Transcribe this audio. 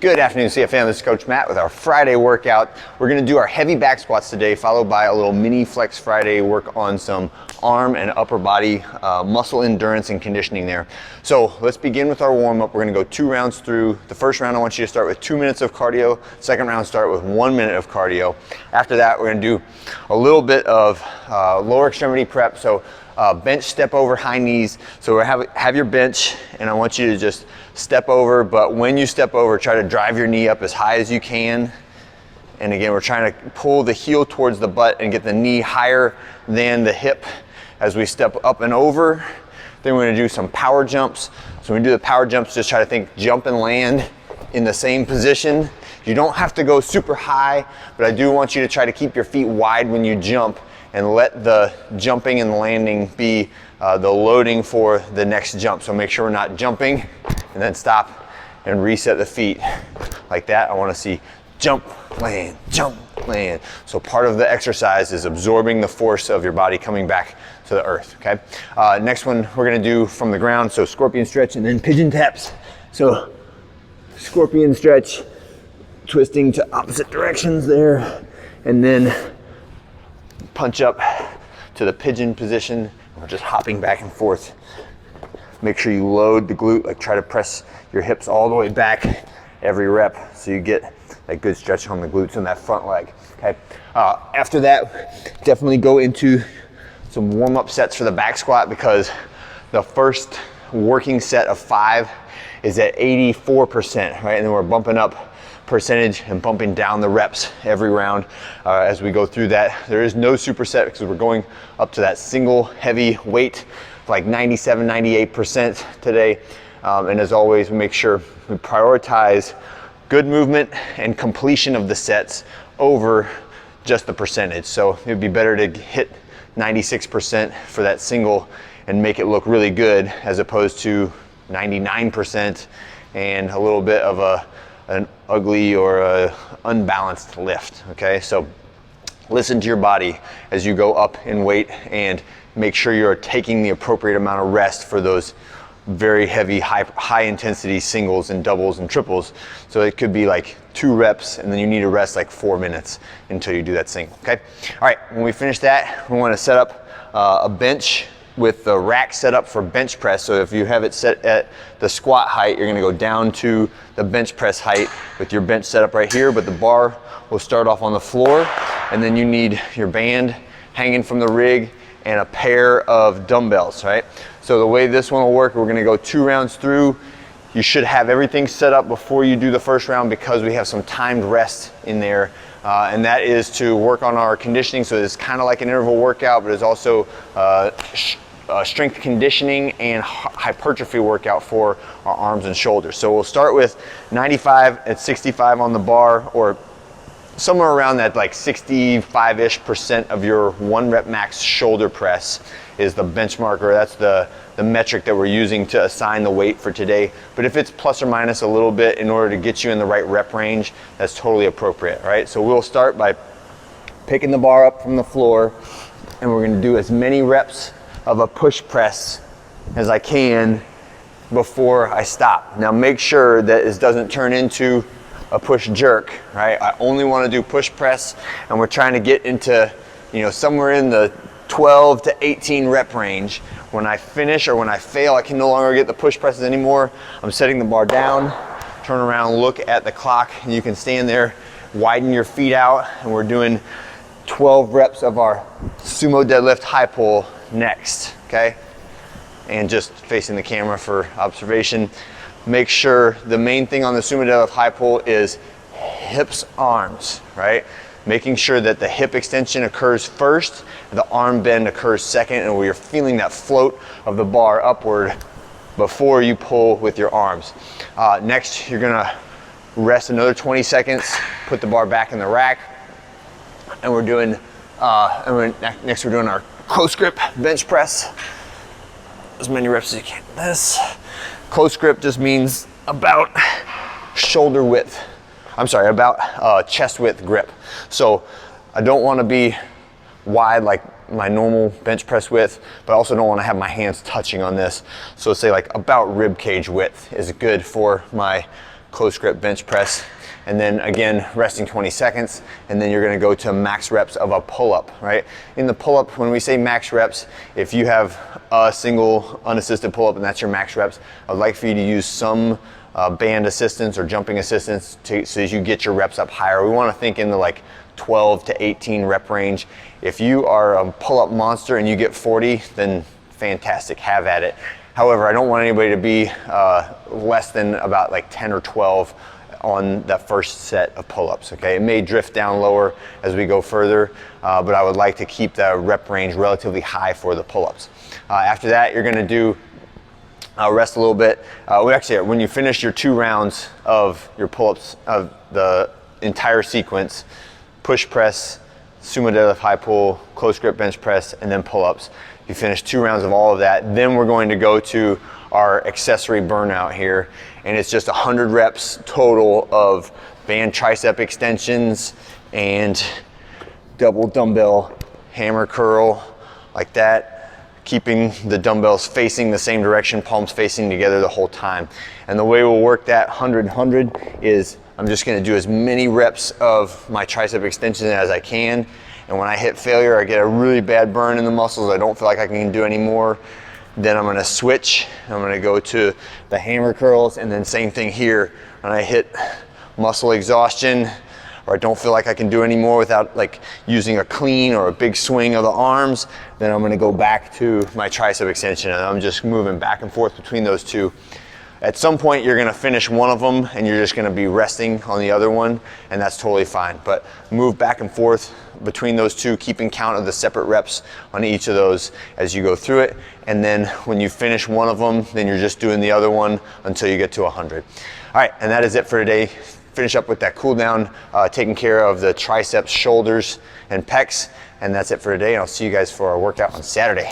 Good afternoon, CFM. This is Coach Matt with our Friday workout. We're gonna do our heavy back squats today, followed by a little mini Flex Friday, work on some arm and upper body muscle endurance and conditioning there. So let's begin with our warm up. We're gonna go 2 rounds through. The first round, I want you to start with 2 minutes of cardio. Second round, start with 1 minute of cardio. After that, we're gonna do a little bit of lower extremity prep. So bench step over high knees. So have your bench, and I want you to just step over, but when you step over, try to drive your knee up as high as you can. And again, we're trying to pull the heel towards the butt and get the knee higher than the hip as we step up and over. Then we're gonna do some power jumps. So when we do the power jumps, just try to think jump and land in the same position. You don't have to go super high, but I do want you to try to keep your feet wide when you jump and let the jumping and landing be the loading for the next jump. So make sure we're not jumping and then stop and reset the feet like that. I wanna see jump, land, jump, land. So part of the exercise is absorbing the force of your body coming back to the earth, okay? Next one we're gonna do from the ground, so scorpion stretch and then pigeon taps. So scorpion stretch, twisting to opposite directions there, and then punch up to the pigeon position. We're just hopping back and forth. Make sure you load the glute, like try to press your hips all the way back every rep so you get that good stretch on the glutes and that front leg, okay? After that, definitely go into some warm-up sets for the back squat, because the first working set of 5 is at 84%, right? And then we're bumping up percentage and bumping down the reps every round as we go through that. There is no superset because we're going up to that single heavy weight, like 97, 98% today. And as always, we make sure we prioritize good movement and completion of the sets over just the percentage. So it'd be better to hit 96% for that single and make it look really good, as opposed to 99% and a little bit of an ugly or a unbalanced lift, okay? So listen to your body as you go up in weight and make sure you're taking the appropriate amount of rest for those very heavy, high intensity singles and doubles and triples. So it could be like 2 reps and then you need to rest like 4 minutes until you do that single, okay? All right, when we finish that, we wanna set up a bench with the rack set up for bench press. So if you have it set at the squat height, you're gonna go down to the bench press height with your bench set up right here, but the bar will start off on the floor, and then you need your band hanging from the rig and a pair of dumbbells, right? So the way this one will work, we're gonna go 2 rounds through. You should have everything set up before you do the first round, because we have some timed rest in there. And that is to work on our conditioning. So it's kind of like an interval workout, but it's also strength conditioning and hypertrophy workout for our arms and shoulders. So we'll start with 95 at 65 on the bar, or somewhere around that, like 65-ish% of your 1 rep max shoulder press is the benchmark, or that's the metric that we're using to assign the weight for today. But if it's plus or minus a little bit in order to get you in the right rep range, that's totally appropriate, right? So we'll start by picking the bar up from the floor, and we're gonna do as many reps of a push press as I can before I stop. Now make sure that this doesn't turn into a push jerk, right? I only wanna do push press, and we're trying to get into, somewhere in the 12 to 18 rep range. When I finish or when I fail, I can no longer get the push presses anymore. I'm setting the bar down, turn around, look at the clock, and you can stand there, widen your feet out, and we're doing 12 reps of our sumo deadlift high pull next, okay? And just facing the camera for observation. Make sure the main thing on the sumo deadlift high pull is hips, arms, right? Making sure that the hip extension occurs first, the arm bend occurs second, and where you're feeling that float of the bar upward before you pull with your arms. Next, you're gonna rest another 20 seconds, put the bar back in the rack, and we're doing, next we're doing our close grip bench press. As many reps as you can. This close grip just means about shoulder width. I'm sorry, about chest width grip. So I don't want to be wide like my normal bench press width, but I also don't want to have my hands touching on this. So say like about rib cage width is good for my close grip bench press, and then again, resting 20 seconds, and then you're gonna go to max reps of a pull-up, right? In the pull-up, when we say max reps, if you have a single unassisted pull-up and that's your max reps, I'd like for you to use some band assistance or jumping assistance so as you get your reps up higher. We wanna think in the like 12 to 18 rep range. If you are a pull-up monster and you get 40, then fantastic, have at it. However, I don't want anybody to be less than about like 10 or 12 on that first set of pull-ups, okay? It may drift down lower as we go further, but I would like to keep the rep range relatively high for the pull-ups. After that, you're gonna do rest a little bit. When you finish your 2 rounds of your pull-ups of the entire sequence, push press, sumo deadlift high pull, close grip bench press, and then pull-ups. You finish 2 rounds of all of that, then we're going to go to our accessory burnout here, and it's just 100 reps total of band tricep extensions and double dumbbell hammer curl like that, keeping the dumbbells facing the same direction, palms facing together the whole time. And the way we'll work that 100 is I'm just gonna do as many reps of my tricep extension as I can, and when I hit failure, I get a really bad burn in the muscles, I don't feel like I can do any more, then I'm gonna switch, I'm gonna go to the hammer curls, and then same thing here. When I hit muscle exhaustion, or I don't feel like I can do any more without like using a clean or a big swing of the arms, then I'm gonna go back to my tricep extension, and I'm just moving back and forth between those two. At some point, you're gonna finish one of them and you're just gonna be resting on the other one, and that's totally fine. But move back and forth between those two, keeping count of the separate reps on each of those as you go through it. And then when you finish one of them, then you're just doing the other one until you get to 100. All right, and that is it for today. Finish up with that cool down, taking care of the triceps, shoulders, and pecs. And that's it for today. And I'll see you guys for our workout on Saturday.